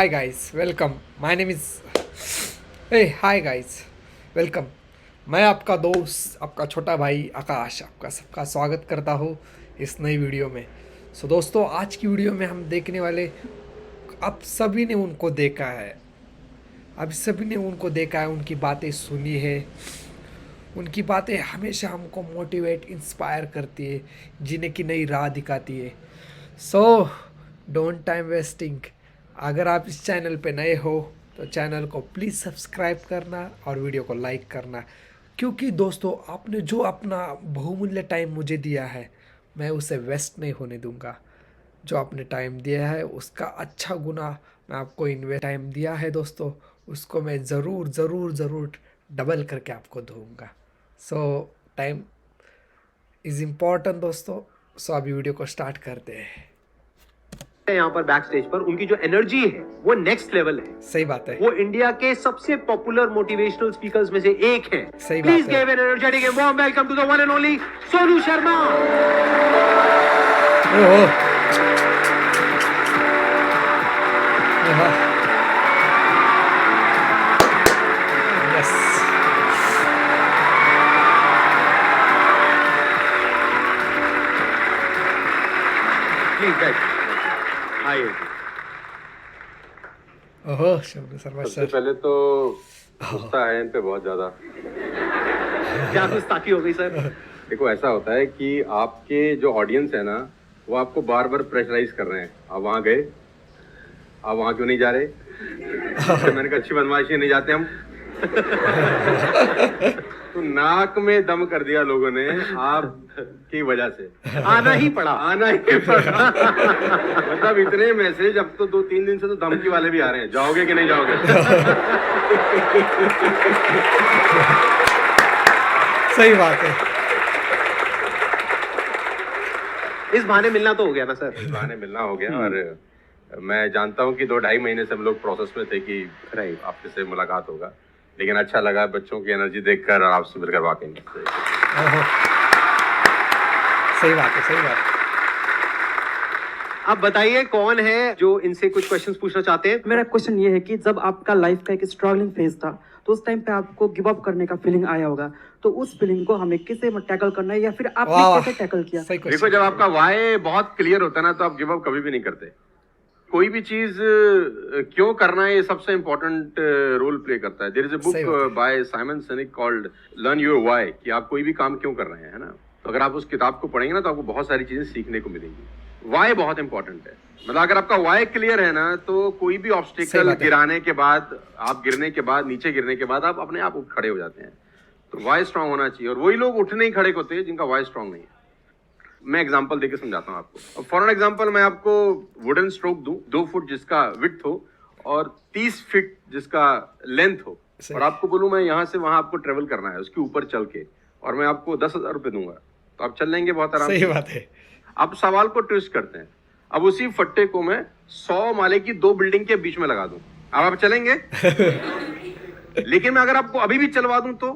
Hi guys, welcome. My name is. Hey, hi guys, welcome. मैं आपका दोस्त, आपका छोटा भाई आकाश, आपका सबका स्वागत करता हूँ इस नई वीडियो में। दोस्तों, आज की वीडियो में हम देखने वाले, आप सभी ने उनको देखा है, आप सभी ने उनको देखा है, उनकी बातें सुनी है, उनकी बातें हमेशा हमको मोटिवेट इंस्पायर करती है, जीने की नई राह दिखाती है। So don't time wasting. अगर आप इस चैनल पे नए हो तो चैनल को प्लीज़ सब्सक्राइब करना और वीडियो को लाइक करना, क्योंकि दोस्तों आपने जो अपना बहुमूल्य टाइम मुझे दिया है, मैं उसे वेस्ट नहीं होने दूंगा। जो आपने टाइम दिया है उसका अच्छा गुना मैं आपको इन्वेस्ट टाइम दिया है दोस्तों, उसको मैं ज़रूर ज़रूर ज़रूर डबल करके आपको दूंगा। सो टाइम इज़ इम्पॉर्टेंट दोस्तों। सो अभी वीडियो को स्टार्ट करते हैं। यहाँ पर बैक स्टेज पर उनकी जो एनर्जी है वो नेक्स्ट लेवल है। सही बात है। वो इंडिया के सबसे पॉपुलर मोटिवेशनल स्पीकर्स में से एक हैं। सही बात प्लीज है। Give an energetic and warm welcome to the one and only Sonu Sharma. ओहो। आहा। यस। प्लीज बैठ आइए। ओहो शर्मा सबसे सर। पहले तो गुस्सा है इन पे बहुत ज्यादा। क्या गुस्ताखी हो गई सर? देखो ऐसा होता है कि आपके जो ऑडियंस है ना वो आपको बार बार प्रेशराइज कर रहे हैं। आप वहाँ गए, आप वहाँ क्यों नहीं जा रहे? तो मैंने कहा अच्छी बदमाशी नहीं जाते हम। तो नाक में दम कर दिया लोगों ने आपकी वजह से। आना ही पड़ा। आना ही पड़ा। मतलब इतने मैसेज अब तो 2-3 दिन से तो धमकी वाले भी आ रहे हैं, जाओगे कि नहीं जाओगे? सही बात है। इस बहाने मिलना तो हो गया ना सर? इस बहाने मिलना हो गया। और मैं जानता हूँ कि 2-2.5 महीने से हम लोग प्रोसेस में थे कि आपसे से मुलाकात होगा, लेकिन अच्छा लगा बच्चों की एनर्जी देखकर और आपसे मिलकर वाकई में। ओहो। सही बात है, सही बात है। अब बताइए कौन है जो इनसे कुछ क्वेश्चंस पूछना चाहते हैं? मेरा क्वेश्चन ये है कि जब आपका लाइफ का एक स्ट्रगलिंग फेज था तो उस टाइम पे आपको गिव अप करने का फीलिंग आया होगा, तो उस फीलिंग को हमें कैसे टैकल करना है या फिर वाह, आपने वाह। कैसे टैकल किया? सही देखो क्वेश्चन। जब आपका वाई बहुत क्लियर होता है ना तो आप गिव अप कभी भी नहीं करते। कोई भी चीज क्यों करना है ये सबसे इंपॉर्टेंट रोल प्ले करता है। देयर इज अ सही बात है। Book by Simon Sinek called learn your why, कि आप कोई भी काम क्यों कर रहे हैं, है ना। तो अगर आप उस किताब को पढ़ेंगे ना तो आपको बहुत सारी चीजें सीखने को मिलेंगी। वाई बहुत इंपॉर्टेंट है। मतलब अगर आपका वाई क्लियर है ना तो कोई भी सही ऑब्स्टिकल बात है। गिराने के बाद, आप गिरने के बाद, नीचे गिरने के बाद आप अपने आप उठ खड़े हो जाते हैं। तो वाई स्ट्रांग होना चाहिए, और वही लोग उठ नहीं खड़े होते हैं जिनका वाई स्ट्रांग नहीं है। मैं एग्जांपल देके समझाता हूँ आपको। फॉर एन एग्जांपल मैं आपको वुडन स्ट्रोक दूं, 2 फुट जिसका विड्थ हो और 30 फीट जिसका लेंथ हो, सही। और आपको बोलूं मैं यहाँ से वहां आपको ट्रेवल करना है उसके ऊपर चल के, और मैं आपको 10,000 रुपए दूंगा, तो आप चल लेंगे बहुत आराम सही से। बात है। अब सवाल को ट्विस्ट करते हैं। अब उसी फट्टे को मैं 100 माले की 2 बिल्डिंग के बीच में लगा दूं, अब आप चलेंगे? लेकिन मैं अगर आपको अभी भी चलवा दूं तो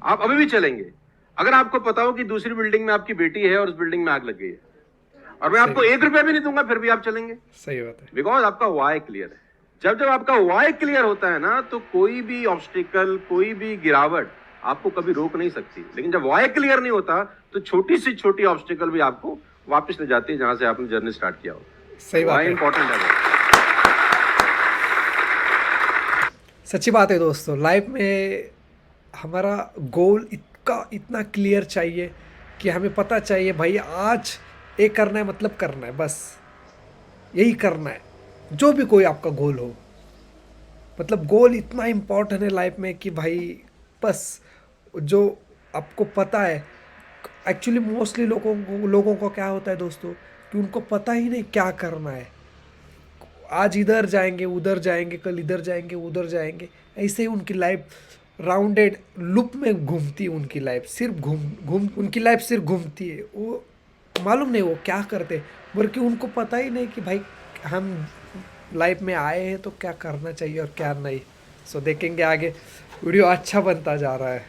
आप अभी भी चलेंगे। अगर आपको पता हो कि दूसरी बिल्डिंग में आपकी बेटी है और उस बिल्डिंग में आग लग गई है, और मैं आपको 1 रुपया भी नहीं दूंगा, फिर भी आप चलेंगे, सही बात है। बिकॉज आपका वाई क्लियर है। जब जब आपका वाई क्लियर होता है ना तो कोई भी ऑब्स्टिकल, कोई भी गिरावट आपको कभी रोक नहीं सकती। लेकिन जब वाई क्लियर नहीं होता तो छोटी सी छोटी ऑब्स्टिकल भी आपको वापस ले जाती है जहां से आपने जर्नी स्टार्ट किया हो। सही बात वाई है। इंपॉर्टेंट है। सच्ची बात है दोस्तों, लाइफ में हमारा गोल इतना क्लियर चाहिए कि हमें पता चाहिए भाई आज ये करना है, मतलब करना है, बस यही करना है। जो भी कोई आपका गोल हो, मतलब गोल इतना इम्पोर्टेंट है लाइफ में कि भाई बस जो आपको पता है। एक्चुअली मोस्टली लोगों को क्या होता है दोस्तों कि उनको पता ही नहीं क्या करना है। आज इधर जाएंगे, उधर जाएंगे, कल इधर जाएंगे, उधर जाएंगे, ऐसे ही उनकी लाइफ राउंडेड लूप में घूमती है। उनकी लाइफ सिर्फ उनकी लाइफ सिर्फ घूमती है। वो मालूम नहीं वो क्या करते, बल्कि उनको पता ही नहीं कि भाई हम लाइफ में आए हैं तो क्या करना चाहिए और क्या नहीं। देखेंगे आगे, वीडियो अच्छा बनता जा रहा है।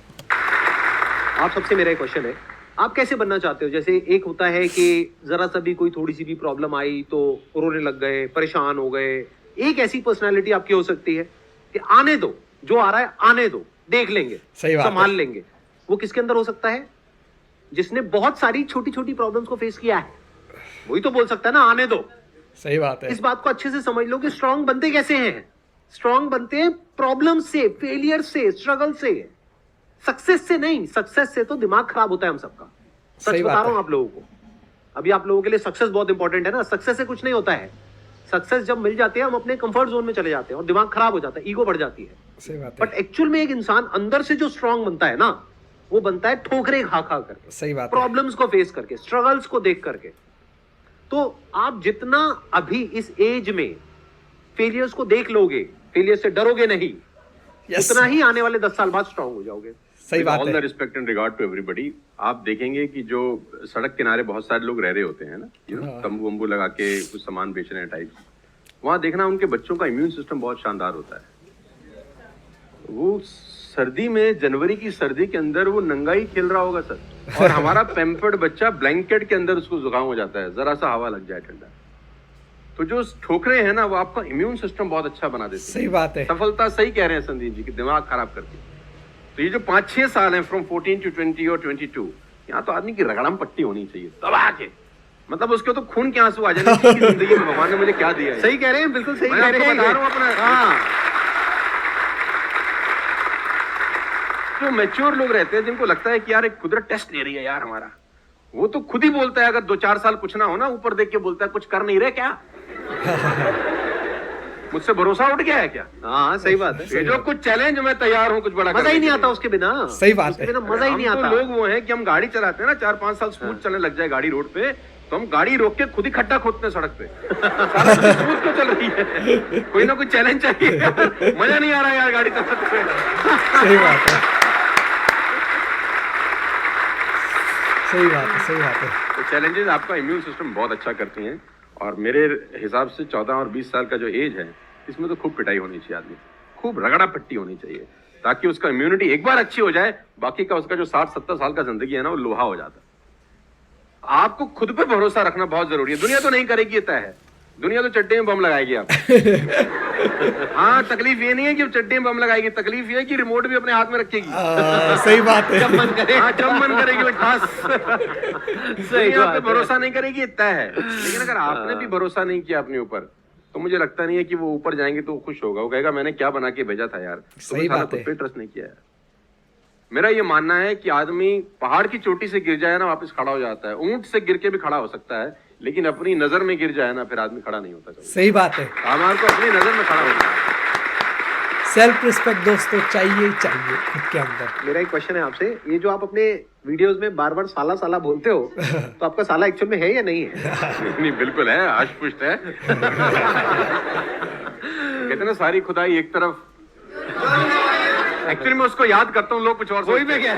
आप सबसे मेरा एक क्वेश्चन है, आप कैसे बनना चाहते हो? जैसे एक होता है कि जरा सा भी कोई थोड़ी सी भी प्रॉब्लम आई तो रोने लग गए, परेशान हो गए, एक ऐसी पर्सनालिटी आपकी हो सकती है कि आने दो, जो आ रहा है आने दो, देख लेंगे, सही बात है। संभाल लेंगे। वो किसके अंदर हो सकता है? जिसने बहुत सारी छोटी छोटी प्रॉब्लम्स को फेस किया है, वही तो बोल सकता है ना आने दो। सही बात है। इस बात को अच्छे से समझ लो कि स्ट्रांग बनते कैसे हैं। स्ट्रांग बनते हैं प्रॉब्लम से, फेलियर से, स्ट्रगल से, सक्सेस से नहीं। सक्सेस से तो दिमाग खराब होता है हम सबका। सच सही बता बात रहा हूं है। आप लोगों को। अभी आप लोगों के लिए सक्सेस बहुत इंपॉर्टेंट है ना। सक्सेस से कुछ नहीं होता है। सक्सेस जब मिल जाती है हम अपने कंफर्ट जोन में चले जाते हैं और दिमाग खराब हो जाता है, ईगो बढ़ जाती है। सही बात है। बट एक्चुअल में एक इंसान अंदर से जो स्ट्रांग बनता है ना, वो बनता है ठोकरे खा खा करके, सही बात है। प्रॉब्लम्स को फेस करके, स्ट्रगल्स को देख करके। तो आप जितना अभी इस एज में फेलियर्स को देख लोगे, फेलियर से डरोगे नहीं, Yes. उतना ही आने वाले 10 साल बाद स्ट्रांग हो जाओगे। सही बात ऑल है। The respect and regard to everybody, आप देखेंगे कि जो सड़क किनारे बहुत सारे लोग रह रहे होते हैं ना, हाँ। तंबू वंबू लगा के कुछ सामान बेच रहे हैं टाइप, वहां देखना उनके बच्चों का इम्यून सिस्टम बहुत शानदार होता है। वो सर्दी में, जनवरी की सर्दी के अंदर वो नंगा ही खेल रहा होगा सर, और हमारा पैम्पर्ड बच्चा ब्लैंकेट के अंदर उसको जुकाम हो जाता है जरा सा हवा लग जाए ठंडा। तो जो ठोकरे हैं ना, वो आपका इम्यून सिस्टम बहुत अच्छा बना देते हैं। सही बात है। सफलता सही कह रहे हैं संदीप जी कि दिमाग खराब करती है। तो ये जो 5-6 साल हैं फ्रॉम 14 to 20 और 22, यहाँ तो आदमी की रगड़म पट्टी होनी चाहिए दबा के। मतलब उसके तो खून के आंसू आ जाने कि जिंदगी में भगवान ने मुझे क्या दिया है। सही कह रहे हैं, बिल्कुल सही मैं कह रहे आपको हैं। बता रहा हूँ अपना। हाँ, जो मैच्योर लोग रहते हैं, जिनको लगता है कि यार एक कुदरत टेस्ट ले रही है यार हमारा, वो तो खुद ही बोलता है, अगर 2-4 साल कुछ ना हो ना, ऊपर देख के बोलता है कुछ कर नहीं रहे क्या, मुझसे भरोसा उठ गया है क्या। हाँ, सही बात है। ये जो कुछ चैलेंज, मैं तैयार हूँ कुछ बड़ा मजा करने ही नहीं के आता लिए। उसके बिना। सही बात उसके है। बिना मजा ही नहीं हम तो आता। लोग वो हैं कि हम गाड़ी चलाते हैं ना, 4-5 साल स्मूथ चलने लग जाए गाड़ी रोड पे, तो हम गाड़ी रोक के खुद ही खड्डा खोदते हैं सड़क पे। सारा कुछ स्मूथ तो चल रही है, कोई ना कोई चैलेंज चाहिए। मजा नहीं आ रहा यार गाड़ी चलाते हुए। सही बात है। सही बात है। सही बात है। तो चैलेंजेस आपका इम्यून सिस्टम बहुत अच्छा करती हैं, और मेरे हिसाब से 14 और 20 साल का जो एज है, इसमें तो खूब पिटाई होनी चाहिए आदमी, खूब रगड़ा पट्टी होनी चाहिए, ताकि उसका इम्यूनिटी एक बार अच्छी हो जाए, बाकी का उसका जो 60-70 साल का जिंदगी है ना, वो लोहा हो जाता है। आपको खुद पे भरोसा रखना बहुत जरूरी है। दुनिया तो नहीं करेगी, ये तय है। दुनिया तो चड्डे में बम लगाएगी आप। हाँ, तकलीफ ये नहीं है कि चड्डे में बम लगाएगी, तकलीफ ये है कि रिमोट भी अपने हाथ में रखेगी। सही बात है। जब मन करे। हाँ, जब मन करेगी वो ठास। सही दुनिया बात पे है। भरोसा नहीं करेगी, ये तय है। लेकिन अगर आपने भी भरोसा नहीं किया अपने ऊपर, तो मुझे लगता नहीं है कि वो ऊपर जाएंगे तो वो खुश होगा। वो कहेगा मैंने क्या बना के भेजा था यार, सही बात है। खुद पे ट्रस्ट नहीं किया यार। मेरा ये मानना है कि आदमी पहाड़ की चोटी से गिर जाए ना, वापस खड़ा हो जाता है। ऊंट से गिर के भी खड़ा हो सकता है, लेकिन अपनी नजर में गिर जाए ना, फिर आदमी खड़ा नहीं होता। सही बात है। हमारे को अपनी नजर में खड़ा होना है। सेल्फ रिस्पेक्ट दोस्तों चाहिए ही चाहिए खुद के अंदर। मेरा एक क्वेश्चन है आपसे, ये जो आप अपने वीडियोस में बार बार साला साला बोलते हो, तो आपका साला एक्चुअल में है या नहीं है? नहीं, बिल्कुल है, आज पुष्ट है। कहते ना सारी खुदाई एक तरफ। एक्चुअली मैं उसको याद करता हूँ, लोग कुछ और वही में क्या?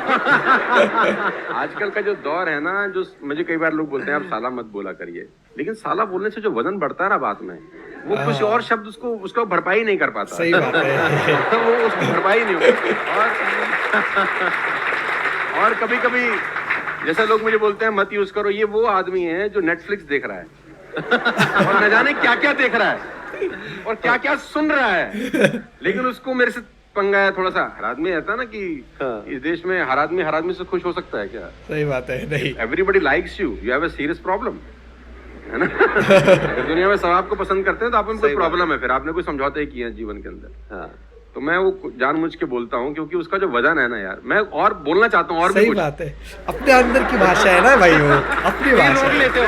आजकल का जो दौर है ना, जो मुझे कई बार लोग बोलते हैं आप साला मत बोला करिए, लेकिन साला बोलने से जो वजन बढ़ता है ना बात में, वो कुछ और शब्द उसको भरपाई नहीं कर पाता। सही बात है। वो उसकी भरपाई नहीं होती। और कभी कभी जैसे लोग मुझे बोलते हैं मत यूज करो, ये वो आदमी है जो नेटफ्लिक्स देख रहा है और न जाने क्या क्या देख रहा है और क्या क्या सुन रहा है, लेकिन उसको मेरे से पंगा है थोड़ा सा। हर आदमी रहता है ना कि इस देश में हर आदमी से खुश हो सकता है क्या? सही बात है। नहीं, everybody likes you, you have a serious problem, है ना? अगर दुनिया में सब आपको पसंद करते हैं तो आप में कोई प्रॉब्लम है, फिर आपने कोई समझौते ही किए हैं जीवन के अंदर। हाँ। तो मैं वो जानबूझ के बोलता हूँ, क्योंकि उसका जो वजन है ना यार, मैं और बोलना चाहता हूँ और भी सही कुछ। बात है। अपने अंदर की भाषा है ना भाई, वो अपनी भाषा रोक है। लेते हो।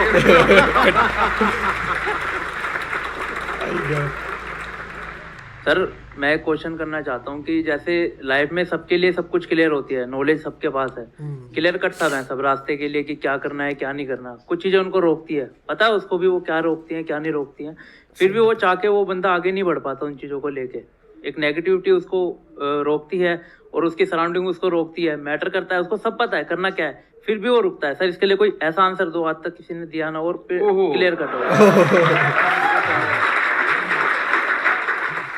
सर मैं क्वेश्चन करना चाहता हूँ कि जैसे लाइफ में सबके लिए सब कुछ क्लियर होती है, नॉलेज सबके पास है, क्लियर कट सब है सब रास्ते के लिए कि क्या करना है क्या नहीं करना। कुछ चीजें उनको रोकती है, पता है उसको भी वो क्या रोकती हैं क्या नहीं रोकती हैं, फिर भी वो चाह के वो बंदा आगे नहीं बढ़ पाता उन चीजों को लेके। एक नेगेटिविटी उसको रोकती है और उसकी सराउंडिंग उसको रोकती है, मैटर करता है, उसको सब पता है करना क्या है, फिर भी वो रुकता है। सर इसके लिए कोई ऐसा आंसर दो, आज तक किसी ने दिया ना और क्लियर कट हो।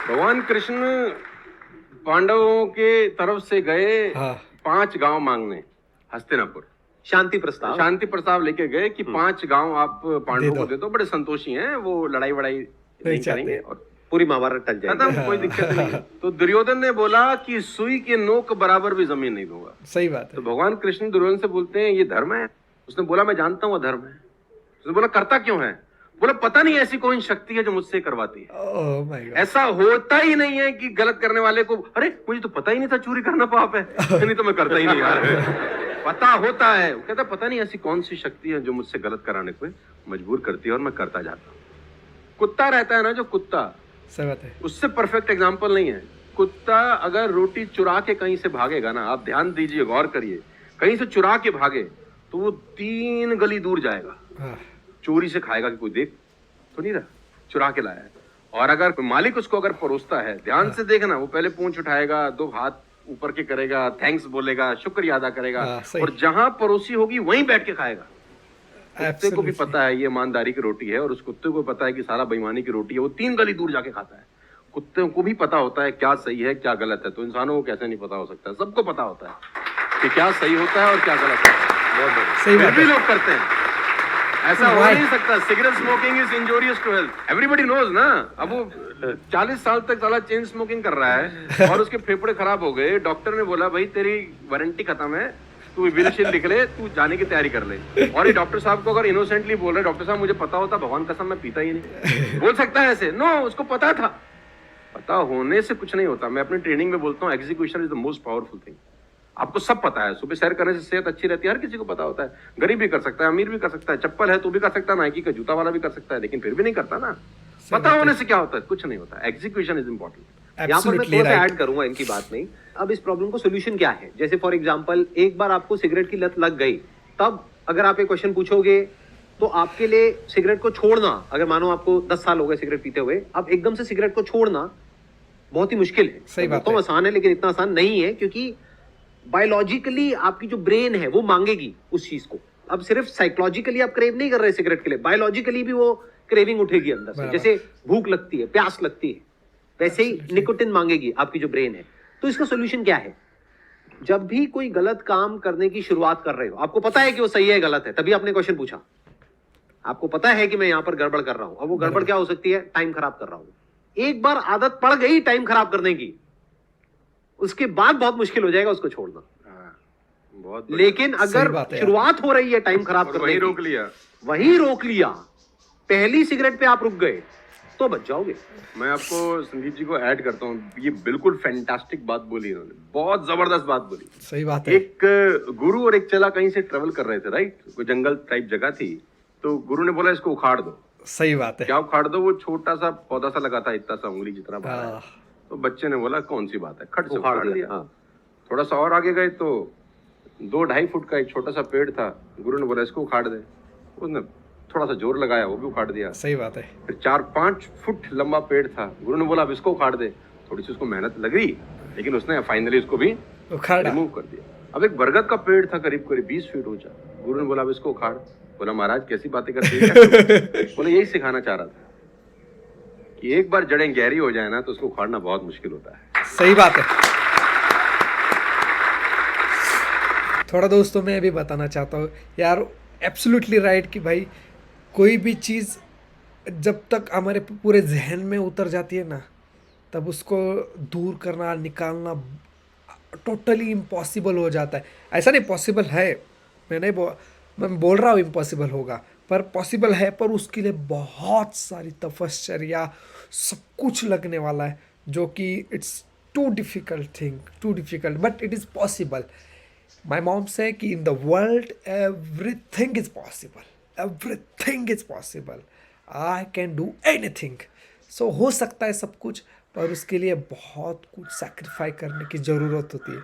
भगवान कृष्ण पांडवों के तरफ से गए 5 गांव मांगने हस्तिनापुर, शांति प्रस्ताव। शांति प्रस्ताव लेके गए कि 5 गांव आप पांडवों को दे दो, बड़े संतोषी हैं, वो लड़ाई वड़ाई नहीं करेंगे और पूरी महाभारत टल जाएगी। खत्म, कोई दिक्कत नहीं है। तो दुर्योधन ने बोला कि सुई के नोक बराबर भी जमीन नहीं दूंगा। सही बात तो है। भगवान कृष्ण दुर्योधन से बोलते हैं ये धर्म है? उसने बोला मैं जानता हूँ अधर्म है। उसने बोला करता क्यों है? बोला पता नहीं ऐसी कोई शक्ति है जो मुझसे करवाती है। Oh my God. ऐसा होता ही नहीं है कि गलत करने वाले को अरे मुझे तो पता ही नहीं था चोरी करना पाप है, नहीं तो मैं करता ही नहीं यार। पता होता है। वो कहता पता नहीं ऐसी कौन सी शक्ति है जो मुझसे गलत कराने को मजबूर करती है और मैं करता जाता हूँ। कुत्ता रहता है ना जो कुत्ता, सही बात है। उससे परफेक्ट एग्जाम्पल नहीं है। कुत्ता अगर रोटी चुरा के कहीं से भागेगा ना, आप ध्यान दीजिए, गौर करिए, कहीं से चुरा के भागे तो वो 3 गली दूर जाएगा, हाँ, चोरी से खाएगा कि कोई देख तो नहीं रहा, चुरा के लाया है। और अगर मालिक उसको अगर परोसता है, ध्यान से देखना, वो पहले पूंछ उठाएगा, 2 हाथ ऊपर के करेगा, थैंक्स बोलेगा, शुक्रिया अदा करेगा, सही। और जहां परोसी होगी वहीं बैठ के खाएगा। कुत्ते को भी Absolutely. पता है ये ईमानदारी की रोटी है, और उस कुत्ते को पता है कि सारा बेईमानी की रोटी है, वो 3 गली दूर जाके खाता है। कुत्ते को भी पता होता है क्या सही है क्या गलत है, तो इंसानों को कैसे नहीं पता हो सकता है? सबको पता होता है कि क्या सही होता है और क्या गलत है। बहुत बढ़िया। सही फिर बात भी है। लोग करते हैं। ऐसा हो Why? नहीं सकता। Cigarette smoking is injurious to health, everybody knows ना। अब वो 40 साल तक साला चेन स्मोकिंग कर रहा है और उसके फेफड़े खराब हो गए, डॉक्टर ने बोला भाई तेरी वारंटी खत्म है, तू विल शीट लिख ले, तू जाने की तैयारी कर ले। और ये डॉक्टर साहब को अगर इनोसेंटली बोल रहे, डॉक्टर साहब मुझे पता होता, भगवान कसम मैं पीता ही नहीं, बोल सकता है ऐसे? नो, उसको पता था। पता होने से कुछ नहीं होता। मैं अपनी ट्रेनिंग में बोलता हूँ execution is the most powerful thing. आपको सब पता है, सुबह सैर करने से सेहत अच्छी रहती है, हर किसी को पता होता है। गरीब भी कर सकता है, अमीर भी कर सकता है, चप्पल है तो भी कर सकता है, नाइकी का जूता वाला भी कर सकता है, लेकिन फिर भी नहीं करता ना। पता होने से क्या होता है? कुछ नहीं होता। Execution is important. यहाँ पर मैं Absolutely थोड़ा सा right. ऐड करूंगा इनकी बात में। अब इस प्रॉब्लम को सोल्यूशन क्या है? जैसे फॉर एग्जांपल एक बार आपको सिगरेट की लत लग गई, तब अगर आप एक क्वेश्चन पूछोगे तो आपके लिए सिगरेट को छोड़ना, अगर मानो आपको 10 साल हो गए सिगरेट पीते हुए, अब एकदम से सिगरेट को छोड़ना बहुत ही मुश्किल है। सही बात तो है। आसान है लेकिन इतना आसान नहीं है, क्योंकि बायोलॉजिकली आपकी जो ब्रेन है वो मांगेगी उस चीज को। अब सिर्फ साइकोलॉजिकली आप क्रेव नहीं कर रहे सिगरेट के लिए, बायोलॉजिकली भी वो क्रेविंग उठेगी अंदर से। बराबर। जैसे भूख लगती है, प्यास लगती है, वैसे ही निकोटिन मांगेगी आपकी जो ब्रेन है। तो इसका सोल्यूशन क्या है? जब भी कोई गलत काम करने की शुरुआत कर रहे हो, आपको पता है कि वो सही है गलत है, तभी आपने क्वेश्चन पूछा, आपको पता है कि मैं यहां पर गड़बड़ कर रहा हूं। अब वो गड़बड़ क्या हो सकती है? टाइम खराब कर रहा हूं। एक बार आदत पड़ गई टाइम खराब करने की, उसके बाद बहुत मुश्किल हो जाएगा उसको छोड़ना। बहुत बढ़िया। लेकिन सही अगर बात है यार। शुरुआत हो रही है टाइम खराब और करने वही की, रोक लिया। वही रोक लिया, पहली सिगरेट पे आप रुक गए, तो बच जाओगे। मैं आपको संदीप जी को ऐड करता हूँ, ये बिल्कुल फैंटास्टिक बात बोली इन्होंने, बहुत जबरदस्त बात बोली। सही बात है। एक गुरु और एक चेला कहीं से ट्रेवल कर रहे थे, राइट? कोई जंगल टाइप जगह थी, तो गुरु ने बोला इसको उखाड़ दो। सही बात है। क्या उखाड़ दो? वो छोटा सा पौधा सा लगा था, इतना सा उंगली जितना बड़ा है। हाँ, तो बच्चे ने बोला कौन सी बात है, खट से उखाड़ उखाड़ दिया। दिया। हाँ। थोड़ा सा और आगे गए तो 2-2.5 फुट का एक छोटा सा पेड़ था, गुरु ने बोला इसको उखाड़ दे। उसने थोड़ा सा जोर लगाया, वो भी उखाड़ दिया। सही बात है। फिर 4-5 फुट लंबा पेड़ था, गुरु ने बोला अब इसको उखाड़ दे। थोड़ी सी उसको मेहनत लगी, लेकिन उसने फाइनली इसको भी उखाड़ा। रिमूव कर दिया। अब एक बरगद का पेड़ था करीब 20 फीट ऊंचा, गुरु ने बोला अब इसको उखाड़। बोला महाराज कैसी बातें करते हैं? बोले यही सिखाना चाह रहा था कि एक बार जड़ें गहरी हो जाए ना तो उसको उखाड़ना बहुत मुश्किल होता है। सही बात है। थोड़ा दोस्तों मैं भी बताना चाहता हूँ यार, एब्सोल्युटली राइट कि भाई कोई भी चीज़ जब तक हमारे पूरे जहन में उतर जाती है ना, तब उसको दूर करना, निकालना टोटली इम्पॉसिबल हो जाता है। ऐसा नहीं पॉसिबल है, मैं बोल रहा हूँ इम्पॉसिबल होगा, पर पॉसिबल है, पर उसके लिए बहुत सारी तपश्चर्या सब कुछ लगने वाला है, जो कि it's too difficult but it is possible. My mom से कि in the world everything is possible, I can do anything. So हो सकता है सब कुछ, पर उसके लिए बहुत कुछ सैक्रिफाई करने की ज़रूरत होती है।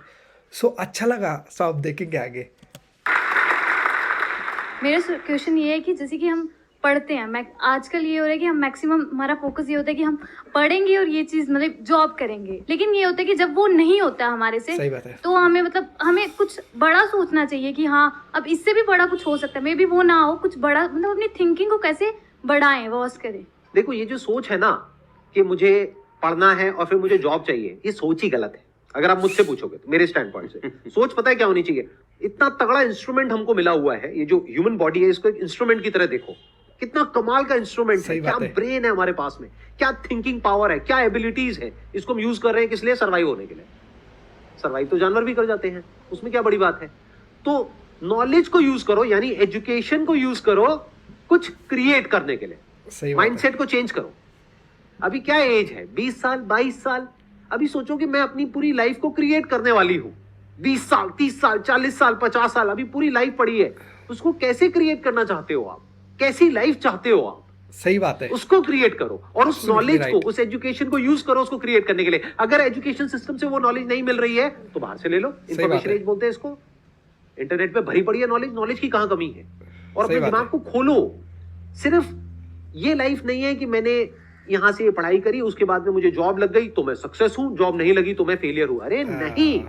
सो अच्छा लगा, सो आप देखेंगे आगे। मेरा क्वेश्चन ये है कि जैसे कि हम पढ़ते हैं, मैं आजकल ये हो रहा है कि हम मैक्सिमम हमारा फोकस ये होता है कि हम पढ़ेंगे और ये चीज़ मतलब जॉब करेंगे, लेकिन ये होता है कि जब वो नहीं होता हमारे से, सही बात है। तो हमें मतलब हमें कुछ बड़ा सोचना चाहिए कि हाँ अब इससे भी बड़ा कुछ हो सकता है, मे बी वो ना हो, कुछ बड़ा मतलब अपनी थिंकिंग को कैसे बढ़ाएं, वॉस करें। देखो ये जो सोच है ना कि मुझे पढ़ना है और फिर मुझे जॉब चाहिए, ये सोच ही गलत है। अगर आप मुझसे पूछोगे तो मेरे स्टैंड पॉइंट से सोच पता है क्या होनी चाहिए? इतना तगड़ा इंस्ट्रूमेंट हमको मिला हुआ है, ये जो ह्यूमन बॉडी है, इसको एक इंस्ट्रूमेंट की तरह देखो, कितना कमाल का इंस्ट्रूमेंट है, सही क्या बात है। ब्रेन है हमारे पास में, क्या थिंकिंग पावर है, क्या एबिलिटीज है। इसको हम यूज कर रहे हैं किस लिए? सर्वाइव होने के लिए। सर्वाइव तो जानवर भी कर जाते हैं, उसमें क्या बड़ी बात है। तो नॉलेज को यूज करो, यानी एजुकेशन को यूज करो कुछ क्रिएट करने के लिए। सही बात है। माइंडसेट को चेंज करो। अभी क्या एज है? 20 साल, 22 साल। अभी सोचो कि मैं अपनी पूरी लाइफ को क्रिएट करने वाली हूं। 20 साल, 30 साल, 40 साल, 50 साल, अभी पूरी लाइफ पड़ी है। उसको कैसे क्रिएट करना चाहते हो आप? कैसी लाइफ चाहते हो आप? सही बात है। उसको क्रिएट करो और उस Absolutely नॉलेज को, right. उस एजुकेशन को यूज करो उसको क्रिएट करने के लिए। अगर एजुकेशन सिस्टम से वो नॉलेज नहीं मिल रही है तो बाहर से ले लो। बात इंफॉर्मेशन है। एज बोलते हैं इसको। इंटरनेट पे भरी पड़ी है नॉलेज, नॉलेज की कहां कमी है। और सही अपने बात दिमाग है। को खोलो। सिर्फ ये लाइफ नहीं है कि मैंने यहां से ये पढ़ाई करी, उसके बाद में मुझे जॉब लग गई तो मैं सक्सेस हूं, जॉब नहीं लगी तो मैं फेलियर हूं। अरे नहीं,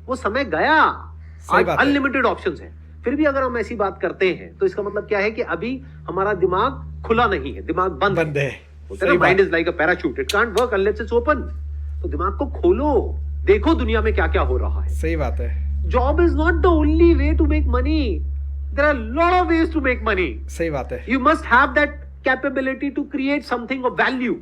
वो समय गया। सही आज बात है। अनलिमिटेड ऑप्शंस हैं। फिर भी अगर हम ऐसी बात करते हैं तो इसका मतलब क्या है कि अभी हमारा दिमाग खुला नहीं है, दिमाग बंद बंद है। बोलते हैं ना, mind is like a parachute, it can't work unless it's open. तो दिमाग को खोलो, देखो दुनिया में क्या क्या हो रहा है। सही बात है। Job is not the only way to make money, there are lot of ways to make money. सही बात है। You must have that capability to create something of value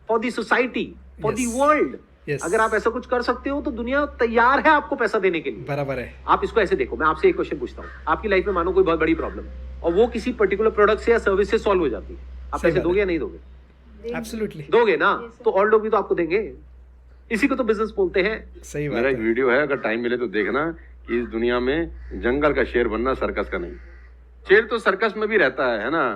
for the society, for the Yes. world. Yes. अगर आप ऐसा कुछ कर सकते हो तो दुनिया तैयार है आपको पैसा देने के लिए। बराबर है। आप इसको ऐसे देखो, मैं आपसे एक क्वेश्चन पूछता हूँ। आपकी लाइफ में मानो कोई बहुत बड़ी प्रॉब्लम है और वो किसी पर्टिकुलर प्रोडक्ट से या सर्विस से सॉल्व हो जाती है, आप सही पैसे बात दोगे है। या नहीं दोगे? एब्सोल्युटली। दोगे ना। तो और लोग भी तो आपको देंगे। इसी को तो बिजनेस बोलते हैं। सही बात मेरा एक है। वीडियो है, अगर टाइम मिले तो देखना, कि इस दुनिया में जंगल का शेर बनना, सर्कस का नहीं। शेर तो सर्कस में भी रहता है ना।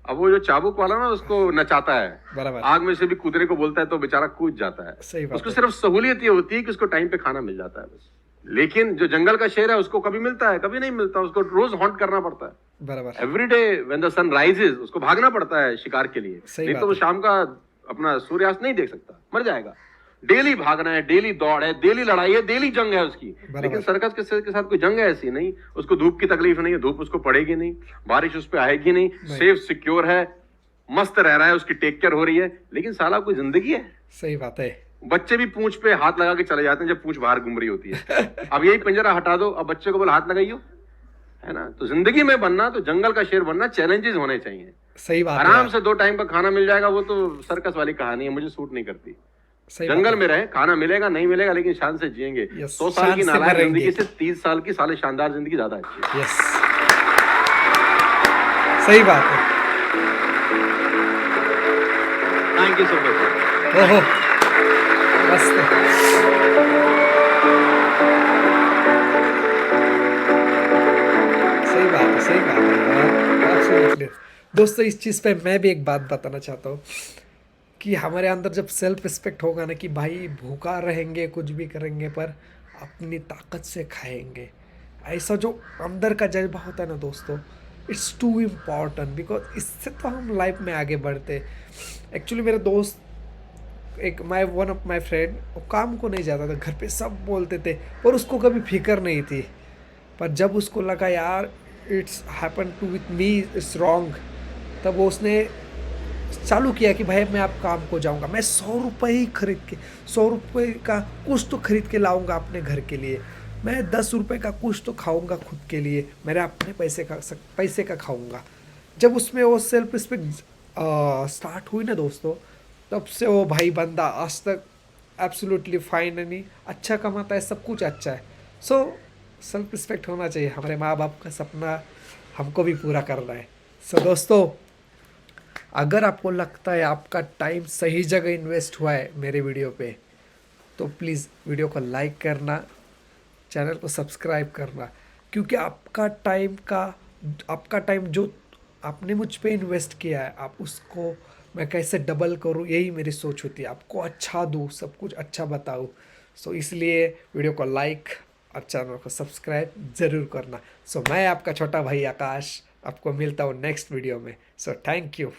अब वो जो चाबुक वाला ना उसको नचाता है, बराबर। आग में से भी कूदने को बोलता है तो बेचारा कूद जाता है। सही बात उसको है। सिर्फ सहूलियत ये होती है कि उसको टाइम पे खाना मिल जाता है बस। लेकिन जो जंगल का शेर है उसको कभी मिलता है, कभी नहीं मिलता। उसको रोज हॉन्ट करना पड़ता है। बराबर। Every day when the sun rises उसको भागना पड़ता है शिकार के लिए। सही नहीं बात तो वो है। शाम का अपना सूर्यास्त नहीं देख सकता, मर जाएगा। डेली भागना है, डेली दौड़ है, डेली लड़ाई है, डेली जंग है उसकी। लेकिन सर्कस के साथ कोई जंग है ऐसी नहीं। उसको धूप की तकलीफ नहीं है, धूप उसको पड़ेगी नहीं, बारिश उस पर आएगी नहीं, सेफ सिक्योर है, मस्त रह रहा है, उसकी टेक केयर हो रही है। लेकिन साला कोई जिंदगी है? सही बात है। बच्चे भी पूंछ पे हाथ लगा के चले जाते हैं जब पूंछ बाहर घूम रही होती है। अब यही पिंजरा हटा दो, अब बच्चे को बोल हाथ लगाइयो, है ना। तो जिंदगी में बनना, तो जंगल का शेर बनना, चैलेंजेस होने चाहिए। सही बात है। आराम से 2 टाइम का खाना मिल जाएगा, वो तो सर्कस वाली कहानी है, मुझे सूट नहीं करती। सही बात जंगल है। में रहे, खाना मिलेगा नहीं मिलेगा, लेकिन शान से जिएंगे। Yes, 100 साल शान की से नालायक मरेंगे। जिंदगी से 30 साल की साले शानदार जिंदगी ज्यादा अच्छी है। यस, सही बात है। Thank you so much. ओहो, मस्त। सही बात है, सही बात है यार, एब्सोल्युटली। दोस्तों, इस चीज़ पे मैं भी एक बात बताना चाहता हूँ कि हमारे अंदर जब सेल्फ रिस्पेक्ट होगा ना, कि भाई भूखा रहेंगे, कुछ भी करेंगे, पर अपनी ताकत से खाएंगे, ऐसा जो अंदर का जज्बा होता है ना दोस्तों, इट्स टू इम्पॉर्टेंट। बिकॉज इससे तो हम लाइफ में आगे बढ़ते। एक्चुअली मेरे दोस्त, एक वन ऑफ माई फ्रेंड, वो काम को नहीं जाता था, घर पे सब बोलते थे और उसको कभी फिक्र नहीं थी। पर जब उसको लगा यार it's happen to with me, it's wrong, तब वो उसने चालू किया कि भाई मैं आप काम को जाऊंगा, मैं 100 रुपये ही खरीद के, 100 रुपये का कुछ तो खरीद के लाऊंगा अपने घर के लिए, मैं 10 रुपये का कुछ तो खाऊंगा खुद के लिए, मेरे अपने पैसे का खाऊंगा। जब उसमें वो सेल्फ रिस्पेक्ट स्टार्ट हुई ना दोस्तों, तब से वो भाई बंदा आज तक एब्सोल्युटली फाइन यानी अच्छा कमाता है, सब कुछ अच्छा है। सो सेल्फ रिस्पेक्ट होना चाहिए। हमारे माँ बाप का सपना हमको भी पूरा करना है। सो दोस्तों, अगर आपको लगता है आपका टाइम सही जगह इन्वेस्ट हुआ है मेरे वीडियो पे, तो प्लीज़ वीडियो को लाइक करना, चैनल को सब्सक्राइब करना, क्योंकि आपका टाइम जो आपने मुझ पे इन्वेस्ट किया है, आप उसको मैं कैसे डबल करूँ, यही मेरी सोच होती है। आपको अच्छा दूँ, सब कुछ अच्छा बताऊँ। सो इसलिए वीडियो को लाइक और चैनल को सब्सक्राइब ज़रूर करना। सो मैं आपका छोटा भाई आकाश, आपको मिलता हूँ नेक्स्ट वीडियो में। So thank you.